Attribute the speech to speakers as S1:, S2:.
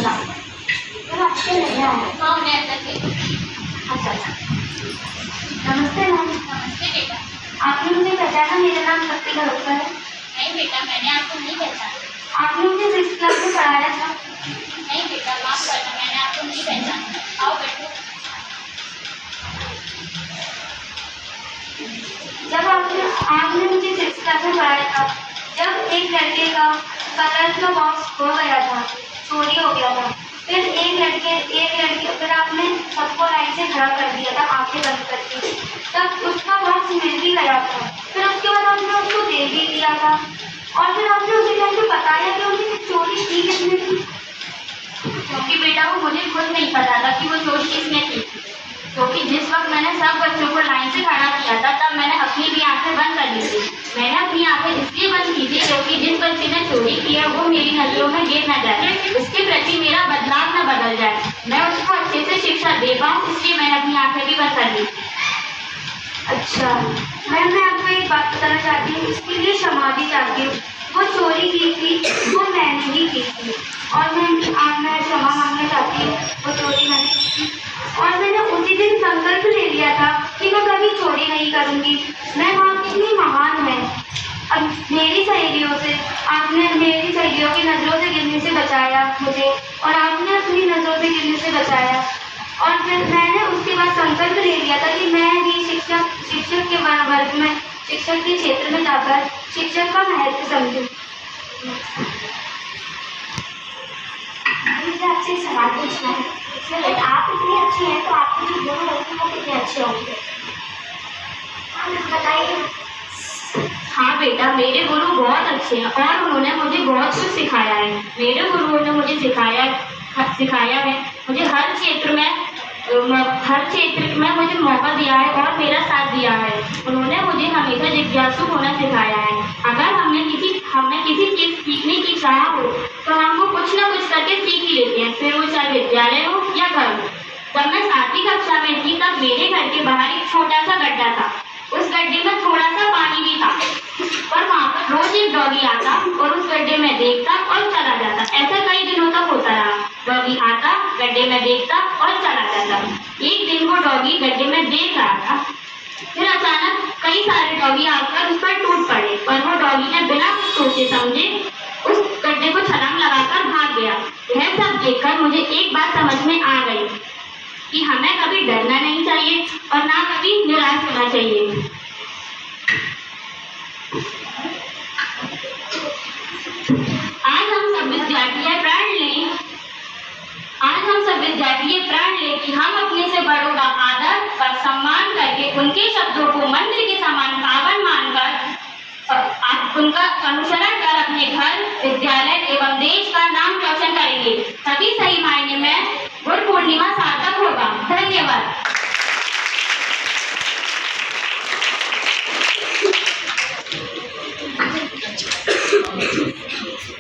S1: बेटा।
S2: सर आपसे मिलना है।
S1: हाँ उन्हें अंदर भेजो।
S2: अच्छा अच्छा। नमस्ते मैम।
S1: नमस्ते बेटा।
S2: आपने मुझे पहचाना? मेरा नाम शक्ति भरोसा है।
S1: नहीं बेटा, मैंने आपको नहीं पहचाना।
S2: आपने मुझे 6th क्लास में पढ़ाया था।
S1: नहीं बेटा, माफ करना, मैंने आपको नहीं पहचाना। आओ बैठो।
S2: जब आपने मुझे 6th क्लास में पढ़ाया था, जब एक लड़के का कलर का बॉक्स खो गया था, चोरी हो गया था, फिर फिर आपने सबको लाइन से खड़ा कर दिया था आंखें बंद करके, तब उसका बॉक्स मिल भी गया था। फिर उसके बाद आपने उसको दे भी दिया था और फिर आपने उसी टाइम पे बताया कि उसने चोरी की किसने थी।
S1: क्योंकि बेटा वो मुझे खुद नहीं पता था कि वो चोरी किसने की। क्योंकि जिस वक्त मैंने सब बच्चों को लाइन से खड़ा किया था, तब मैंने अपनी भी आंखें बंद कर ली थी। मैंने अपनी आंखें इसलिए बंद की थी क्योंकि जिस बच्चे ने चोरी की है वो मेरी नजरों में गिर न जाए, उसके प्रति मेरा बदलाव न बदल जाए, मैं उसको अच्छे से शिक्षा दे पाऊँ, इसलिए मैंने अपनी आंखें भी बंद कर ली।
S2: अच्छा मैम, मैं आपको एक बात बताना चाहती हूँ, इसके लिए क्षमा भी चाहती हूँ। वो चोरी की थी वो मैंने ही की थी और मैं क्षमा मांगना चाहती हूँ। वो चोरी मैंने की थी और मैंने उसी दिन संकल्प ले लिया था कि मैं कभी चोरी नहीं करूँगी। मैं वहाँ कितनी महान है। अब मेरी सहेलियों की नज़रों से गिरने से बचाया मुझे और आपने अपनी नज़रों से गिरने से बचाया। और फिर मैंने उसके बाद संकल्प ले लिया था कि मैं भी शिक्षक के वर्ग में, शिक्षक के क्षेत्र में जाकर शिक्षक का महत्व समझूं। मुझे आपसे एक सवाल पूछना है। अगर आप इतनी अच्छी हैं तो आपके जो गुण होंगे वो कितने अच्छे होंगे? आप बताइए।
S1: हाँ बेटा, मेरे गुरु बहुत अच्छे हैं और उन्होंने मुझे बहुत कुछ सिखाया है। मेरे गुरुओं ने मुझे सिखाया है, मुझे हर क्षेत्र में मुझे मौका दिया है और मेरा साथ दिया है। उन्होंने मुझे हमेशा जिज्ञासु होना सिखाया है। अगर हमने किसी चीज सीखने की चाह हो तो हम वो कुछ न कुछ करके सीख ही लेते हैं, फिर वो चाहे विद्यालय हो या घर हो। जब मैं 7वीं कक्षा में थी तब मेरे घर के बाहर एक छोटा सा गड्ढा था। उस गड्ढे में थोड़ा सा पानी भी था, पर वहाँ पर रोज एक डॉगी आता और उस गड्ढे में देखता और चला जाता। ऐसा कई दिनों तक होता रहा। डॉगी आता, गड्ढे में देखता और चला जाता। एक दिन वो डॉगी गड्ढे में देख रहा था, फिर अचानक कई सारे डॉगी आकर उस पर टूट पड़े, पर वो डॉगी ने बिना सोचे समझे उस गड्ढे को छलांग लगाकर भाग गया। यह सब देखकर मुझे एक बात समझ में आ गई कि हमें कभी डरना नहीं चाहिए और ना कभी निराश होना चाहिए। आज हम सब विद्यार्थी ये प्रण लें कि हम अपने से बड़ों का आदर और सम्मान करके उनके शब्दों को मंत्र के समान पावन मानकर उनका अनुसरण